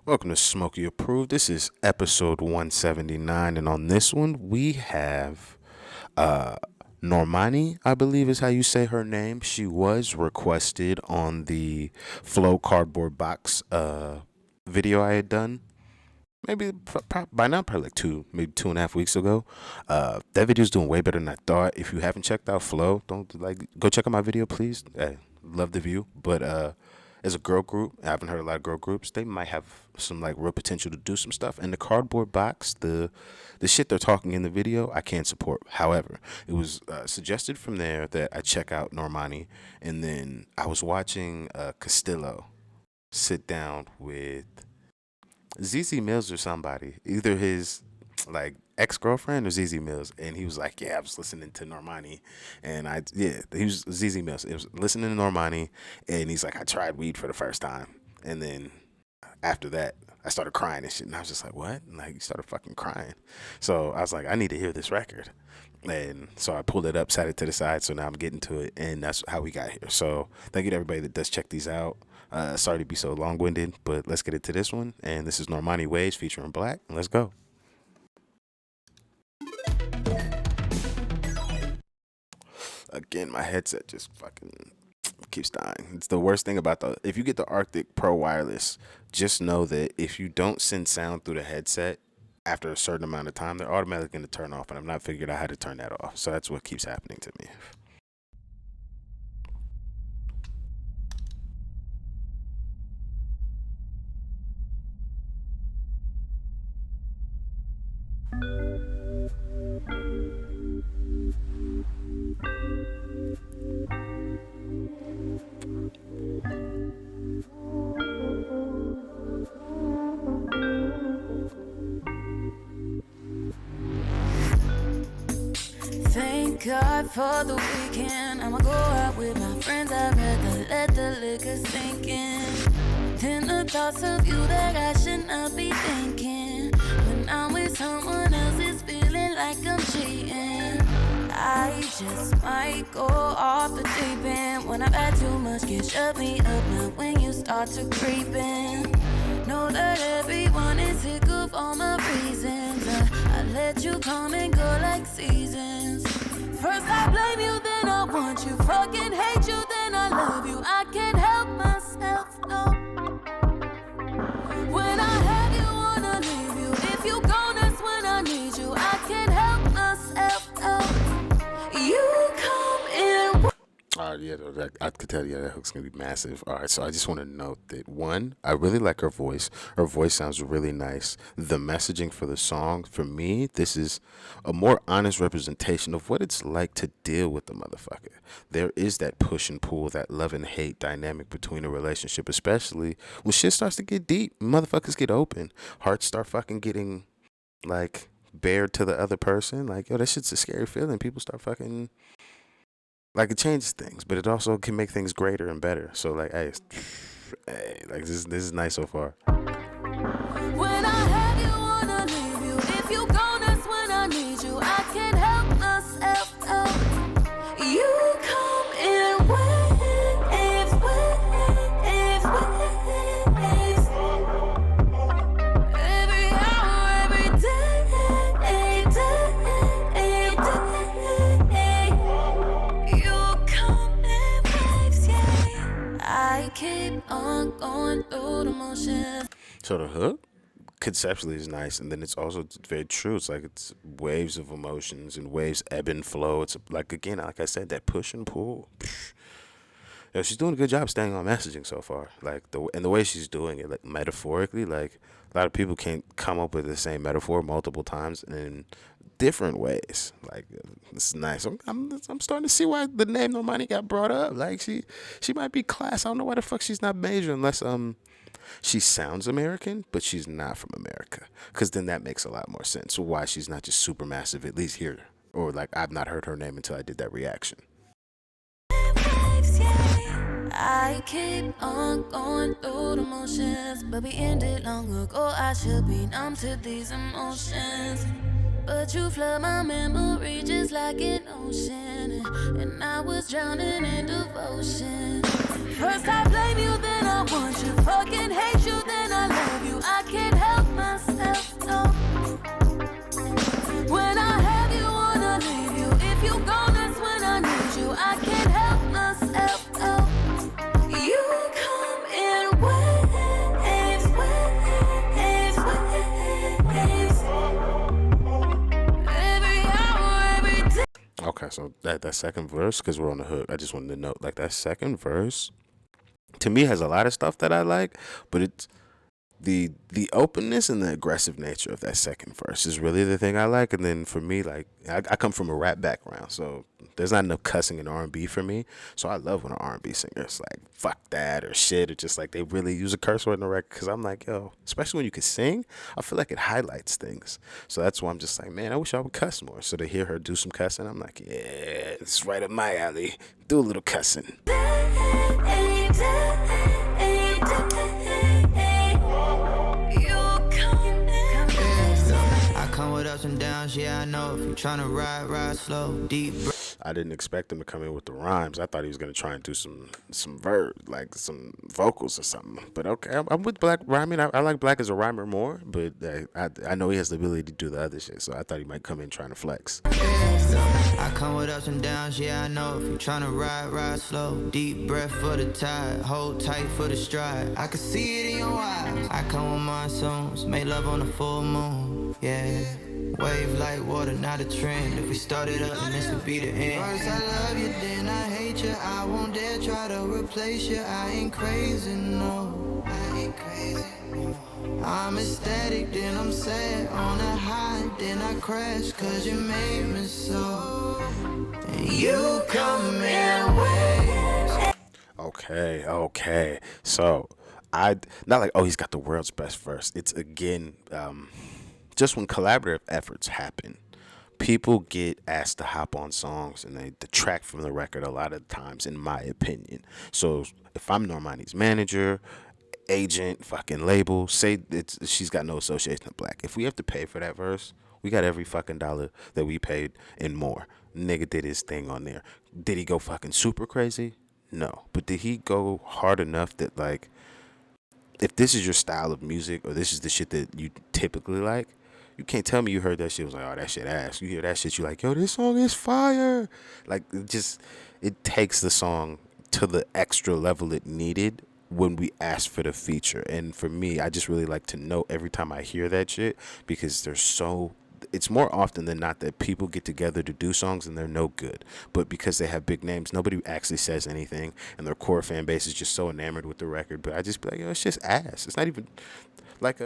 Welcome to Smokey Approved. This is episode 179, and on this one we have uh Normani, I believe is how you say her name. She was requested on the Flow cardboard box video I had done. Maybe by now, probably like maybe 2.5 weeks ago. That video's doing way better than I thought. If you haven't checked out Flow, don't go check out my video, please. Love the view, but as a girl group, I haven't heard a lot of girl groups. They might have some like real potential to do some stuff. And the cardboard box, the shit they're talking in the video, I can't support. However, it was suggested from there that I check out Normani, and then I was watching Castillo sit down with ZZ Mills or somebody, either his like ex girlfriend or ZZ Mills, and he was like, "Yeah, I was listening to Normani," and he was ZZ Mills. It was listening to Normani, and he's like, "I tried weed for the first time," and then after that, I started crying and shit, and I was just like, "What?" And like, he started fucking crying, so I was like, "I need to hear this record." And so I pulled it up, sat it to the side. So now I'm getting to it, and that's how we got here. So thank you to everybody that does check these out. Sorry to be so long winded, but let's get into this one. And this is Normani Waves featuring Black. Let's go. Again, my headset just fucking keeps dying. It's the worst thing about if you get the Arctic Pro Wireless, just know that if you don't send sound through the headset after a certain amount of time, they're automatically going to turn off, and I'm not figured out how to turn that off. So that's what keeps happening to me. Thank God for the weekend. I'ma go out with my friends. I'd rather let the liquor sink in than the thoughts of you that I should not be thinking. When I'm with someone else, it's feeling like I'm cheating. I just might go off the deep end. When I've had too much, can shut me up now when you start to creep in. Know that everyone is sick of all my reasons. I let you come and go like seasons. First I blame you, then I want you. Fucking hate you, then I love you. I can't help myself, no. When I have you, wanna leave you. If you gone, that's when I need you. I can't help myself, no. You come in. Yeah, I could tell you that hook's gonna be massive. All right, so I just want to note that one, I really like her voice. Her voice sounds really nice. The messaging for the song, for me, this is a more honest representation of what it's like to deal with the motherfucker. There is that push and pull, that love and hate dynamic between a relationship, especially when shit starts to get deep. Motherfuckers get open, hearts start fucking getting like bared to the other person. Like, yo, that shit's a scary feeling. People start fucking like it changes things, but it also can make things greater and better. So like, hey, hey, like this is nice so far. When I have you, wanna leave you. If you gone, that's when I need you. I can't help myself, no. You come in waves, waves, waves. Every hour, every day, day. You come in waves, yeah. I keep on going through the motions. So the hook conceptually is nice, and then it's also very true. It's like it's waves of emotions and waves ebb and flow. It's like, again, like I said, that push and pull. Yeah, she's doing a good job staying on messaging so far. Like the way she's doing it, like metaphorically, like a lot of people can't come up with the same metaphor multiple times in different ways. Like it's nice. I'm starting to see why the name Normani got brought up. Like she might be class. I don't know why the fuck she's not major unless she sounds American, but she's not from America. Because then that makes a lot more sense. Why she's not just super massive, at least here. Or like I've not heard her name until I did that reaction. I keep on going through the motions, but we ended long ago. I should be numb to these emotions, but you flood my memory just like an ocean, and I was drowning in devotion. First I blame you, then I want you. Fucking hate you, then I love you. I So that second verse, because we're on the hook, I just wanted to note, like, that second verse to me has a lot of stuff that I like, but it's the openness and the aggressive nature of that second verse is really the thing I like. And then for me, like, I come from a rap background, so there's not enough cussing in R&B for me. So I love when an R&B singer is like fuck that or shit, or just like they really use a curse word in the record, because I'm like, yo, especially when you can sing, I feel like it highlights things. So that's why I'm just like, man, I wish I would cuss more. So to hear her do some cussing, I'm like, yeah, it's right up my alley. Do a little cussing. Come with ups and downs, yeah, I know. If you tryna ride slow, deep breath. I didn't expect him to come in with the rhymes. I thought he was gonna try and do some like some vocals or something. But okay, I'm with Black rhyming. I like Black as a rhymer more, but I know he has the ability to do the other shit. So I thought he might come in trying to flex. I come with ups and downs, yeah, I know. If you tryna ride slow, deep breath for the tide, hold tight for the stride. I can see it in your eyes. I come with monsoons, make love on the full moon, yeah. Wave like water, not a trend. If we started up, then this would be the end. First I love you, then I hate you. I won't dare try to replace you. I ain't crazy, no. I ain't crazy, no. I'm ecstatic, then I'm sad. On a high, then I crash, cause you made me so. And you come in waves. Okay. So I not like, oh, he's got the world's best verse. It's again, just when collaborative efforts happen, people get asked to hop on songs and they detract from the record a lot of times, in my opinion. So if I'm Normani's manager, agent, fucking label, say she's got no association with Black. If we have to pay for that verse, we got every fucking dollar that we paid and more. Nigga did his thing on there. Did he go fucking super crazy? No. But did he go hard enough that, like, if this is your style of music or this is the shit that you typically like, you can't tell me you heard that shit was like, oh, that shit ass. You hear that shit, you like, yo, this song is fire. Like, it takes the song to the extra level it needed when we asked for the feature. And for me, I just really like to know every time I hear that shit, because it's more often than not that people get together to do songs and they're no good. But because they have big names, nobody actually says anything, and their core fan base is just so enamored with the record. But I just be like, yo, it's just ass. It's not even like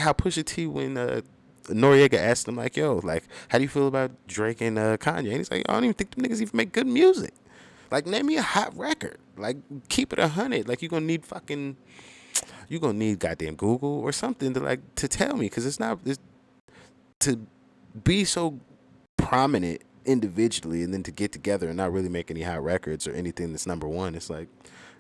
how Pusha T, when Noriega asked him, like, yo, like, how do you feel about Drake and Kanye? And he's like, I don't even think them niggas even make good music. Like, name me a hot record. Like, keep it 100. Like, you're gonna need goddamn Google or something to tell me, because it's to be so prominent individually and then to get together and not really make any hot records or anything that's number one. It's like,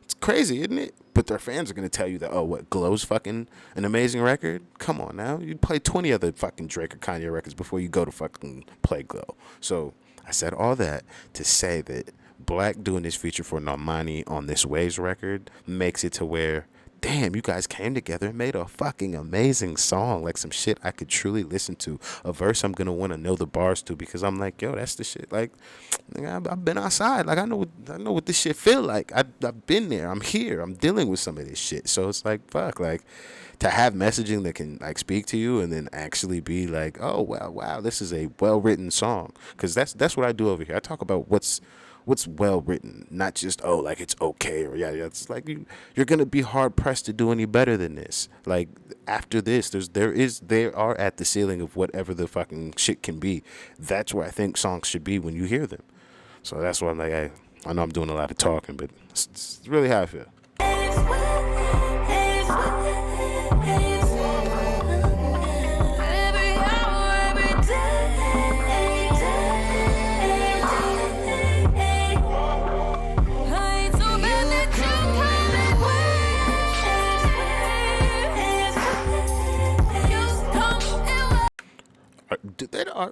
it's crazy, isn't it? But their fans are going to tell you that, oh, what, Glow's fucking an amazing record? Come on now. You'd play 20 other fucking Drake or Kanye records before you go to fucking play Glow. So I said all that to say that Black doing this feature for Normani on this Waves record makes it to where, damn, you guys came together and made a fucking amazing song. Like, some shit I could truly listen to. A verse I'm going to want to know the bars to, because I'm like, yo, that's the shit. Like, I've been outside. Like, I know what this shit feel like. I've been there. I'm here. I'm dealing with some of this shit. So it's like, fuck, like, to have messaging that can, like, speak to you and then actually be like, oh, wow, this is a well-written song. Because that's what I do over here. I talk about what's well written, not just, oh, like, it's okay, or yeah. It's like you're gonna be hard pressed to do any better than this. Like, after this, they are at the ceiling of whatever the fucking shit can be. That's where I think songs should be when you hear them. So that's why I'm like, I know I'm doing a lot of talking, but it's really how I feel.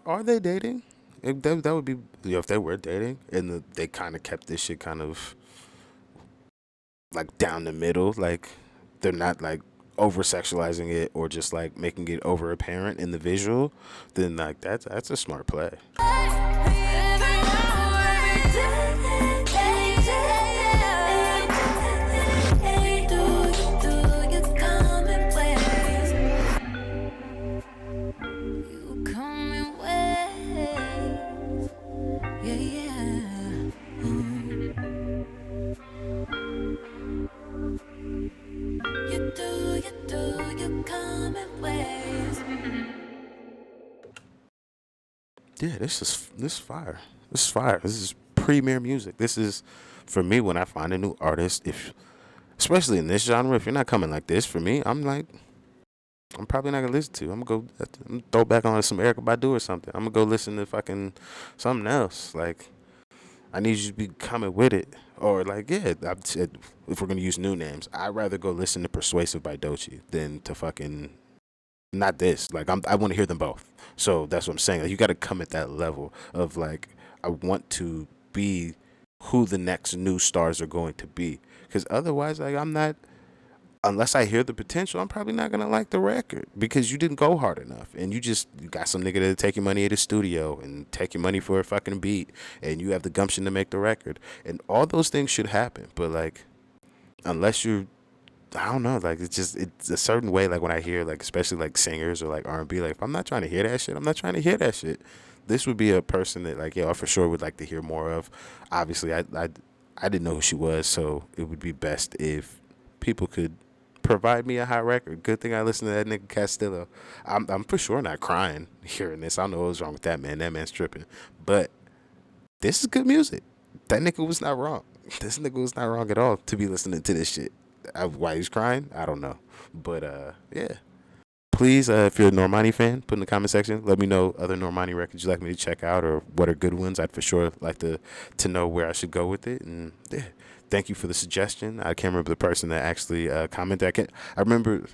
Are they dating? That would be, if they were dating and they kind of kept this shit kind of like down the middle, like they're not like over sexualizing it or just like making it over apparent in the visual, then like that's a smart play. you do, you come in waves. Yeah, this is fire. This is fire. This is premier music. This is for me when I find a new artist. If especially in this genre, if you're not coming like this for me, I'm like, I'm probably not gonna listen to. I'm gonna throw back on some Erica Badu or something. I'm gonna go listen to fucking something else. Like I need you to be coming with it, or like yeah. I said if we're gonna use new names, I'd rather go listen to Persuasive by Doechii than to fucking not this. Like I want to hear them both. So that's what I'm saying. Like, you got to come at that level of like I want to be who the next new stars are going to be. Because otherwise, like I'm not. Unless I hear the potential, I'm probably not gonna like the record because you didn't go hard enough, and you got some nigga to take your money at the studio and take your money for a fucking beat, and you have the gumption to make the record, and all those things should happen. But like, unless you I don't know, like it's a certain way. Like when I hear like especially like singers or like R&B, like if I'm not trying to hear that shit, I'm not trying to hear that shit. This would be a person that like yeah, I for sure would like to hear more of. Obviously, I didn't know who she was, so it would be best if people could provide me a hot record. Good thing I listened to that nigga Castillo. I'm for sure not crying hearing this. I don't know what's wrong with that man. That man's tripping, but this is good music. That nigga was not wrong. This nigga was not wrong at all to be listening to this shit. Why he's crying, I don't know. But yeah. Please, if you're a Normani fan, put in the comment section. Let me know other Normani records you'd like me to check out or what are good ones. I'd for sure like to know where I should go with it. And yeah, thank you for the suggestion. I can't remember the person that actually commented. I remember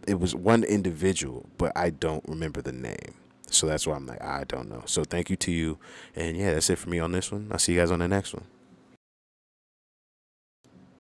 it was one individual, but I don't remember the name. So that's why I'm like, I don't know. So thank you to you. And yeah, that's it for me on this one. I'll see you guys on the next one.